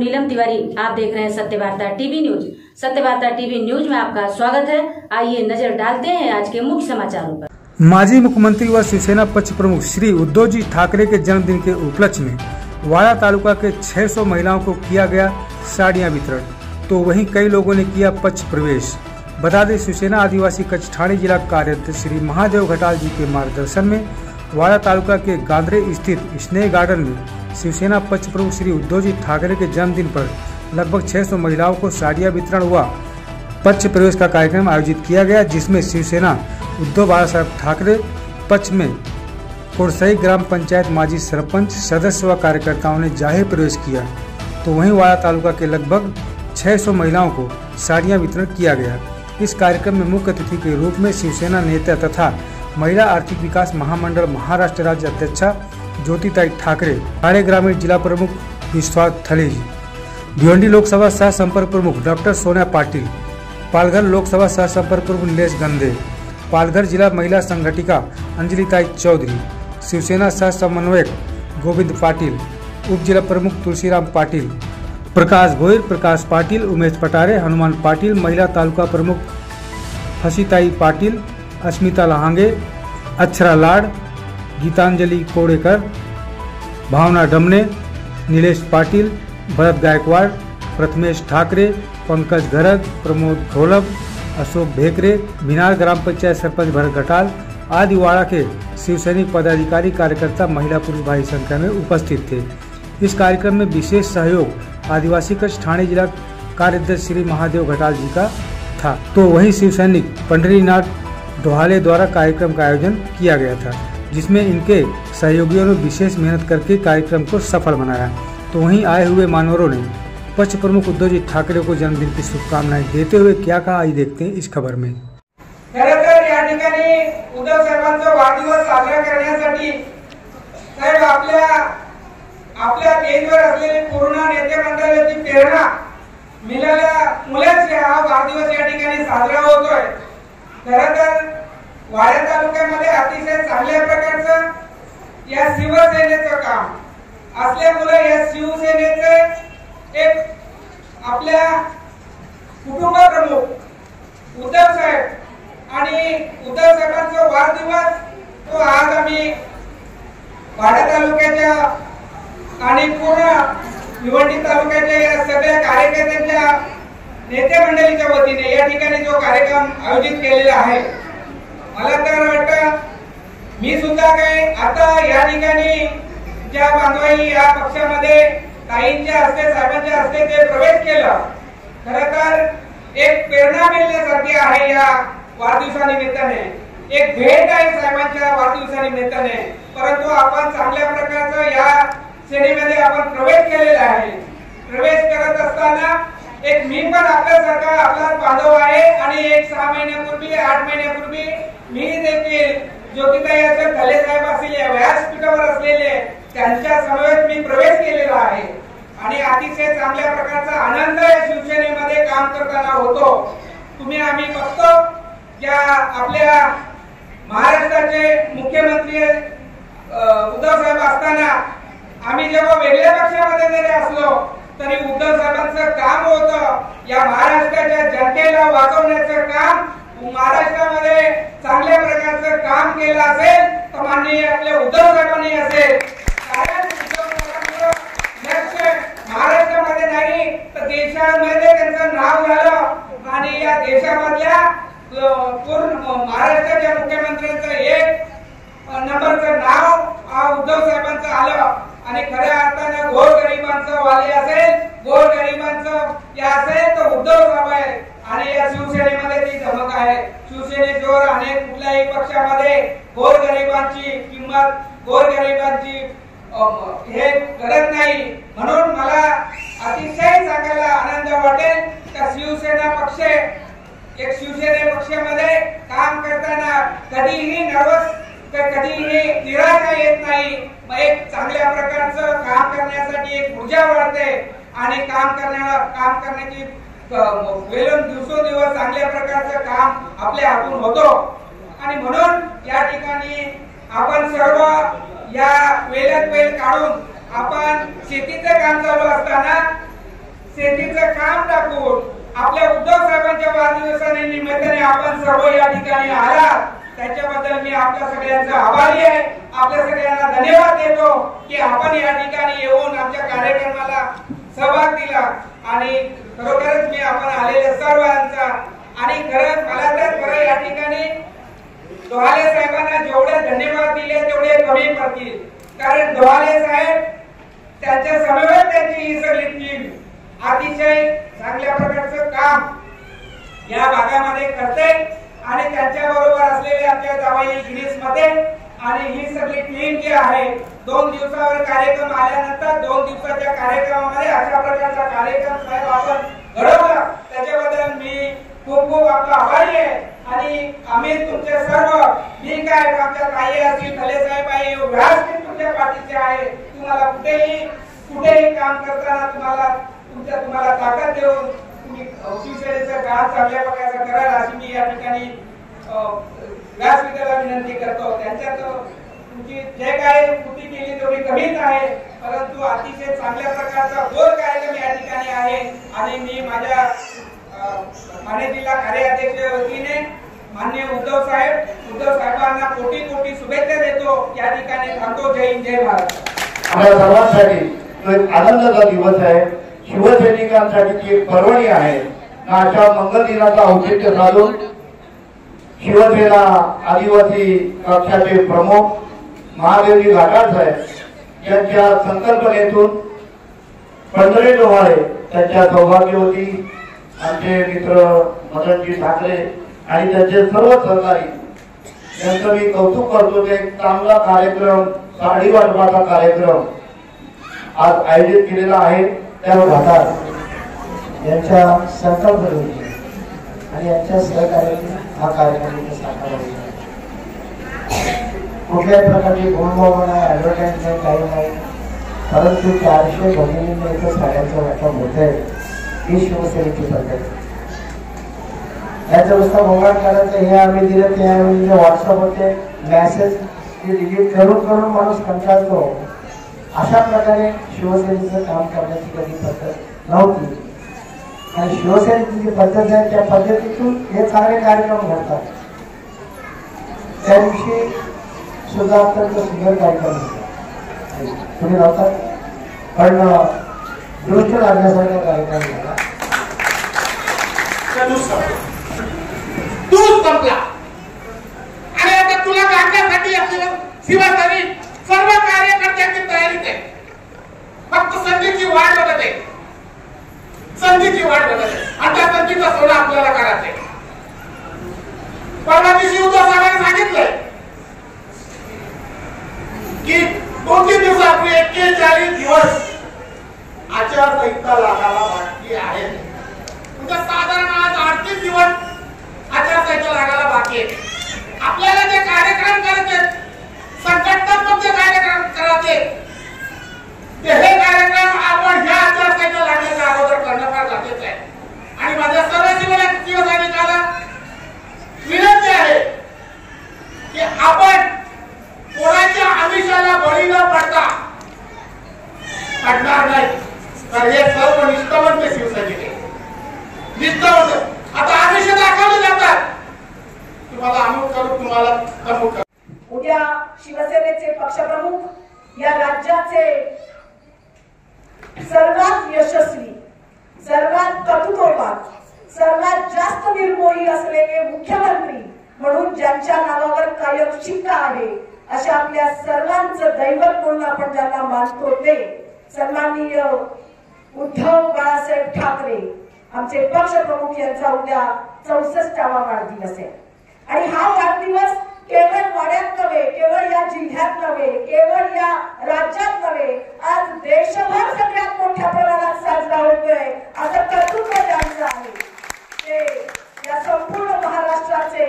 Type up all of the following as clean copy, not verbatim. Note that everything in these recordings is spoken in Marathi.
नीलम तिवारी, आप देख रहे हैं Satyavarta TV news. Satyavarta TV news में आपका स्वागत है। आइए नजर डालते हैं आज के मुख्य समाचारों पर। माजी मुख्यमंत्री व शिवसेना पक्ष प्रमुख श्री उद्धव जी ठाकरे के जन्मदिन के उपलक्ष्य में वाड़ा तालुका के 600 महिलाओं को किया गया साड़ियां वितरण, तो वहीं कई लोगों ने किया पक्ष प्रवेश। बता दें, शिवसेना आदिवासी कच्छ ठाणे जिला कार्याध्यक्ष श्री महादेव घटाल जी के मार्गदर्शन में वाड़ा तालुका के गांधरे स्थित स्नेह गार्डन में शिवसेना पक्ष प्रमुख श्री उद्धव जी ठाकरे के जन्मदिन पर लगभग 600 महिलाओं को साड़ियां वितरण हुआ पक्ष प्रवेश का कार्यक्रम आयोजित किया गया, जिसमें शिवसेना उद्धव बाला साहब ठाकरे पक्ष में कोरसई ग्राम पंचायत माजी सरपंच सदस्य व कार्यकर्ताओं ने जाहिर प्रवेश किया, तो वहीं वाड़ा तालुका के लगभग 600 महिलाओं को साड़ियां वितरण किया गया। इस कार्यक्रम में मुख्य अतिथि के रूप में शिवसेना नेता तथा महिला आर्थिक विकास महामंडल महाराष्ट्र राज्य अध्यक्षा ज्योतिताई ठाकरे, ठाणे ग्रामीण जिला प्रमुख विश्वास थलेजी, भिवंडी लोकसभा सह संपर्क प्रमुख डॉक्टर सोनिया पाटिल, पालघर लोकसभा सह संपर्क प्रमुख नीलेश गंदे, पालघर जिला महिला संगठिका अंजलिताई चौधरी, शिवसेना सह समन्वयक गोविंद पाटिल, उप जिला प्रमुख तुलसीराम पाटिल, प्रकाश गोयल, प्रकाश पाटिल, उमेश पटारे, हनुमान पाटिल, महिला तालुका प्रमुख हसीताई पाटिल, अस्मिता लहांगे, अक्षरा लाड, गीतांजलि कोड़ेकर, भावना डमने, नीलेश पाटिल, भरत गायकवाड़, प्रथमेश ठाकरे, पंकज गरग, प्रमोद घोलप, अशोक भेकरे, भिनार ग्राम पंचायत सरपंच भरत घटाल आदि वाड़ा के शिवसैनिक पदाधिकारी कार्यकर्ता महिला पुरुष भारी संख्या में उपस्थित थे। इस कार्यक्रम में विशेष सहयोग आदिवासी कच्छ ठाणे जिला कार्याध्यक्ष श्री महादेव घटाल जी का था, तो वहीं शिवसैनिक पंढरीनाथ डोहाले द्वारा कार्यक्रम का आयोजन किया गया था, जिसमें इनके सहयोगियों ने विशेष मेहनत करके कार्यक्रम को सफल बनाया। तो वहीं आए हुए मान्यवरों ने पक्ष प्रमुख उद्धव जी ठाकरे को जन्मदिन की शुभकामनाएं देते हुए क्या कहा, आइए देखते हैं इस खबर में। खरंतर या ठिकाणी उद्धव साहेबांचा वाढदिवस साजरा करण्यासाठी साहेब आपल्या देशभर असलेली पूर्ण नेते मंडळाची प्रेरणा मिळाल्यामुळेच हा वाढदिवस या ठिकाणी साजरा होतोय। खरंतर वाडा तालुक्यामध्ये अतिशय चांगल्या प्रकारचं या शिवसेनेचं काम असल्यामुळे या शिवसेनेचे एक आपल्या कुटुंब प्रमुख उद्धव साहेब आणि उद्धव साहेबांचा वाढदिवस तो आज आम्ही वाडा तालुक्याच्या आणि पूर्ण भिवंडी तालुक्याच्या या सगळ्या कार्यकर्त्यांच्या नेते मंडळीच्या वतीने या ठिकाणी जो कार्यक्रम आयोजित केलेला आहे, मला तर वाटतं मी सुद्धा काय आता या ठिकाणी ज्या बांधवाई या पक्षामध्ये ताईंच्या हस्ते साहेबांच्या हस्ते ते प्रवेश केला, खरं तर एक प्रेरणा मिळण्यासारखी आहे। या वाढदिवसानिमित्ताने एक भेट आहे साहेबांच्या वाढदिवसानिमित्ताने, परंतु आपण चांगल्या प्रकारचं या श्रेणीमध्ये आपण प्रवेश केलेला आहे। प्रवेश करत असताना एक मी पण आपल्यासारखा आपला बांधव आहे आणि एक 6 महिन्यापूर्वी 8 महिन्यापूर्वी मी देखील ज्योतिताई थले साहेब असलेले व्यासपीठावर असलेले त्यांच्या समवेत मी प्रवेश केलेला आहे आणि अतिशय चांगल्या प्रकारचा आनंद या शिवसेनेमध्ये काम करताना होतो। तुम्ही आम्ही बघतो या आपल्या महाराष्ट्राचे मुख्यमंत्री उद्धव साहेब असताना आम्ही जेव्हा वेगळ्या पक्षामध्ये जरी असलो तरी उद्धव साहेबांचं काम होतं या महाराष्ट्राच्या जनतेला वाचवण्याचं काम। महाराष्ट्रामध्ये चांगल्या प्रकारचं काम केलं असेल तर माननीय आपल्या उद्धव साहेबांनी असेल, कारण महाराष्ट्रामध्ये नाही तर देशामध्ये त्यांचं नाव झालं आणि या देशामधल्या पूर्ण महाराष्ट्राच्या मुख्यमंत्र्यांचं 1 नंबरचं नाव उद्धव साहेबांचं आलं आणि खऱ्या अर्थाने गोरगरिबांचं वाले असेल, गोरगरिबांचं या असेल तर उद्धव साहेब आहे आणि या शिवसेनेमध्ये ती धमक आहे। शिवसेनेवर अनेक कुठल्याही पक्षामध्ये गोरगरिबांची किंमत, गोरगरिबांची हे करत नाही, म्हणून मला अतिशय सांगायला आनंद वाटेल की शिवसेना पक्ष एक शिवसेने पक्षामध्ये काम करताना कधीही नर्वस कधीही निराशा येत नाही। एक चांगल्या प्रकारचं काम करण्यासाठी एक ऊर्जा वाढते आणि काम करण्याची वेळून दिवसोदिवस चांगल्या प्रकारचं काम आपल्या हातून होतो आणि म्हणून या ठिकाणी आपण सर्व या वेळात वेळ काढून आपण शेतीचं काम चालू असताना शेतीचं काम टाकून आपल्या उद्धव साहेबांच्या वाढदिवसानिमित्ताने आपण सर्व या ठिकाणी आलात, त्याच्याबद्दल मी आपल्या सगळ्यांचा आभारी आहे. आपल्या सगळ्यांना धन्यवाद देतो की आपण या ठिकाणी येऊन आमच्या कार्यक्रमाला सहभाग दिला आणि खरोखरच मी आपण आलेल्या सर्वांचा आणि खरंच मला तर खरं या ठिकाणी दोहाले साहेबांना जेवढे धन्यवाद दिले तेवढे कमी पडतील. कारण दोहाले साहेब त्यांच्या समवेत त्यांची ही सगळी टीम अतिशय चांगल्या प्रकारचं काम या भागामध्ये करते आणि त्यांच्या बरोबर असलेले आमच्या जावई गिरीश मध्ये आणि ही सगळी टीम जी आहे 2 दिवसावर कार्यक्रम आल्यानंतर 2 दिवसाच्या कार्यक्रमामध्ये अशा प्रकारचा कार्यक्रम साहेब आपण घडवला, त्याच्याबद्दल मी खूप आपला आभारी आहे. आणि आम्ही तुमचे सर्व मी काय आमच्या ताई असतील खले साहेब आहे व्यासपीठ तुमच्या पाठीचे आहे. तुम्हाला कुठेही काम करताना तुम्हाला ताकद देऊन तुम्ही शिवसेनेचं काम चांगल्या प्रकारचं कराल अशी मी या ठिकाणी व्यासपीठाला विनंती करतो. त्यांच्यात तुमची जे काय कृती केली तेवढी कमीच आहे, परंतु अतिशय चांगल्या प्रकारचा गोल कार्यक्रम या ठिकाणी आहे. आणि मी माझ्या ठाणे जिल्हा कार्याध्यक्ष वतीने माननीय उद्धव साहेबांना कोटी शुभेच्छा देतो. या ठिकाणी थांबतो. जय हिंद, जय भारत. आपल्या सर्वांसाठी तो एक आनंदाचा दिवस आहे. शिवसैनिकांसाठी ती एक पर्वणी आहे. अशा मंगल दिनाचा औचित्य साधून शिवसेना आदिवासी पक्षाचे प्रमुख महादेवजी घाटाळ साहेब यांच्या संकल्पनेतून पंढरे डोहाळे त्यांच्या सौभाग्यवती आमचे मित्र मदनजी ठाकरे आणि त्यांचे सर्व सहकारी यांचं मी कौतुक करतो. ते एक चांगला कार्यक्रम साडी वाटपाचा कार्यक्रम आज आयोजित केलेला आहे. त्या घाटाळ यांच्या संकल्पनेतून आणि यांच्या सहकार्याने हा कार्यक्रम साकार होईल. कुठल्याही प्रकारची गोंधळ नाही, ऍडव्हर्टाइजमेंट काही नाही, परंतु 400 भगिनींना इथं साड्यांचा वाटप होत आहे. ही शिवसेनेची पद्धत. याचं नुसतं मोबाईल करायचं हे आम्ही दिलं ते आम्ही व्हॉट्सअपवरचे मेसेज डिलीट करून माणूस कंटाळतो. अशा प्रकारे शिवसेनेचं काम करण्याची कधी पद्धत नव्हती आणि शिवसेनेची जी पद्धत आहे त्या पद्धतीतून हे चांगले कार्यक्रम घडतात. त्या दिवशी सुद्धा अत्यंत सुंदर कार्यक्रम होता. तुम्ही नव्हतात पण दृष्ट लागण्यासारखा कार्यक्रम झाला. तूच संपला आणि आता तुला काढण्यासाठी शिवसेने सर्व कार्यकर्त्यांची तयारीत आहे. फक्त संधीची वाट बघत आहे, संधीची वाट बघत आहे आणि त्या संधीचा सोडा आपल्याला करायचा आहे. परवा दिवशी उद्धव साहेबांनी सांगितलंय की 2-3 दिवसापूर्वी 41 दिवस आचारसंहिता लागायला बाकी आहे. म्हणजे साधारण आज 38 दिवस आचारसंहिता लागायला बाकी आहे. आपल्याला जे कार्यक्रम करायचे, संघटनात्मक जे कार्यक्रम करायचे, हे कार्यक्रम आपण ह्या आचारसंहिता लागण्याच्या अगोदर करणं फार गरजेचं आहे. आणि माझ्या सर्व शिवसैनिकांना विनंती आहे की आपण कोणाच्या आमिषाला बळी न पडता पडणार नाही. तर हे सर्व निष्ठावंत शिवसैनिक आहे, निष्ठावंत. आता आमिष दाखवले जातात, तुम्हाला अमुक करू, तुम्हाला अमुक करू. उद्या शिवसेनेचे पक्षप्रमुख, या राज्याचे सर्वात यशस्वी, सर्वात कर्तृत्ववान, सर्वात जास्त निर्मोही असलेले मुख्यमंत्री म्हणून ज्यांच्या नावावर कायम शिक्का आहे, अशा आपल्या सर्वांचं दैवत म्हणून आपण ज्यांना मानतो ते सन्माननीय उद्धव बाळासाहेब ठाकरे आमचे पक्षप्रमुख यांचा उद्या 64वा वाढदिवस आहे. आणि हा वाढदिवस केवळ वाड्यात नव्हे, केवळ या जिल्ह्यात नव्हे, केवळ या राज्यात नव्हे, आज देशभर सगळ्यात मोठ्या प्रमाणात साजरा होतोय. असं कर्तृत्व ज्यांचं आहे ते या संपूर्ण महाराष्ट्राचे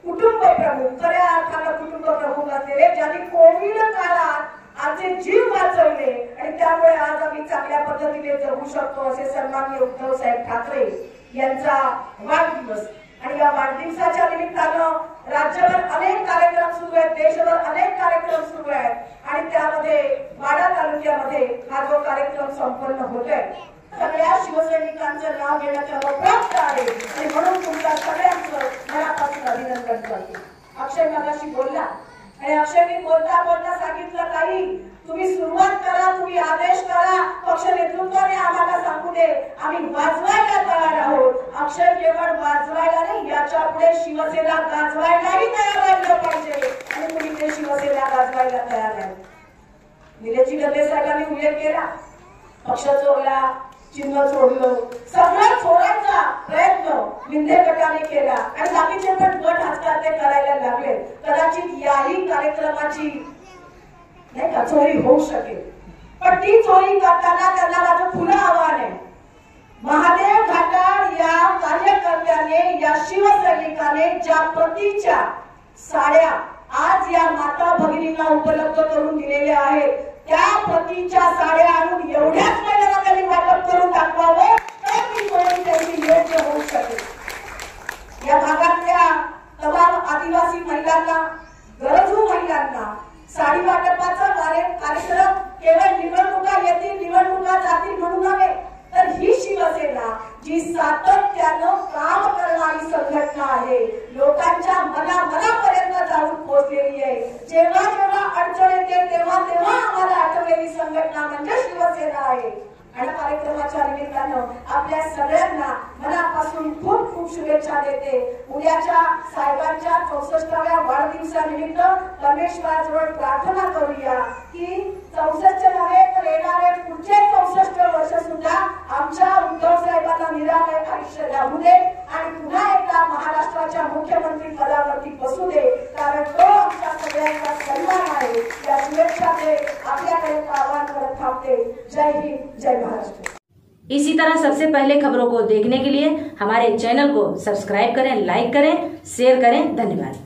कुटुंब प्रमुख, खऱ्या अर्थानं कुटुंब प्रमुख असलेले, ज्यांनी कोविड काळात आमचे जीव वाचवले आणि त्यामुळे आज आम्ही चांगल्या पद्धतीने जगू शकतो, असे सन्माननीय उद्धव साहेब ठाकरे यांचा वाढदिवस. आणि या वाढदिवसाच्या निमित्तानं राज्यभर अनेक कार्यक्रम सुरू आहेत, देशभर अनेक कार्यक्रम सुरू आहेत आणि त्यामध्ये वाडा तालुक्यामध्ये हा जो कार्यक्रम संपन्न होतोय सगळ्या शिवसैनिकांचं नाव घेण्याचं प्राप्त आहे आणि म्हणून तुमच्या सगळ्यांचं मनापासून अभिनंदन करते. अक्षय मगाशी बोलला आणि अक्षयने बोलता बोलता सांगितलं काही तुम्ही सुरुवात करा, तुम्ही आदेश करा, पक्ष नेतृत्वाने आम्हाला सांगू दे, आम्ही वाजवायला तयार आहोत. अक्षय केवळ वाजवायला नाही, याच्या पुढे शिवसेना गाजवायलाही तयार राहिलं पाहिजे आणि तुम्ही ते शिवसेना गाजवायला तयार आहे. निलेश गंधे साहेबांनी उल्लेख केला, पक्ष चोरला, चिन्ह सोडलं, सगळं सोडायचा प्रयत्न मिंदे गटाने केला आणि बाकीचे पण गट आजकाल ते करायला लागले. कदाचित याही कार्यक्रमाची नाही का चोरी होऊ शकेल, पण ती चोरी करताना त्यांना माझं खुलं आव्हान आहे. महादेव घाटाळ या कार्यकर्त्याने, या शिवसैनिकाने ज्या प्रतीच्या साड्या आज या माता भगिनींना उपलब्ध करून दिलेल्या आहेत, त्या प्रतीच्या साड्या आणून एवढ्याच महिन्याला त्यांनी वाटप करून दाखवावं, तर ती चोरी त्यांची योग्य होऊ शकेल. या भागातल्या तमाम आदिवासी महिलांना, गरजू महिलांना साडी वाटपाचा कार्यक्रम केवळ निवडणुका येतील, निवडणुका जातील म्हणून नव्हे, तर ही शिवसेना जी सातत्यानं काम करणारी संघटना आहे, लोकांच्या मनापर्यंत जाऊन पोहोचलेली आहे. जेव्हा जेव्हा अडचण येते तेव्हा तेव्हा आम्हाला आठवलेली संघटना म्हणजे शिवसेना आहे. आणि कार्यक्रमाच्या निमित्तानं आपल्या सगळ्यांना मनापासून खूप खूप शुभेच्छा देते. उद्याच्या साहेबांच्या 64व्या वाढदिवसानिमित्त परमेश्वराजवळ प्रार्थना करूया की 64 नव्हे तर येणारे पुढचे 64 वर्ष सुद्धा आमच्या उद्धव साहेबांना निरामय आयुष्य लाभू दे आणि पुन्हा एकदा महाराष्ट्राच्या मुख्यमंत्री पदावरती बसू दे, कारण तो आमच्या सगळ्यांचा सन्मान आहे. या शुभेच्छा दे, आपल्याकडे आवाहन करत थांबते. जय हिंद, जय महाराष्ट्र. इसी तरह सबसे पहले खबरों को देखने के लिए हमारे चैनल को सब्सक्राइब करें, लाइक करें, शेयर करें. धन्यवाद.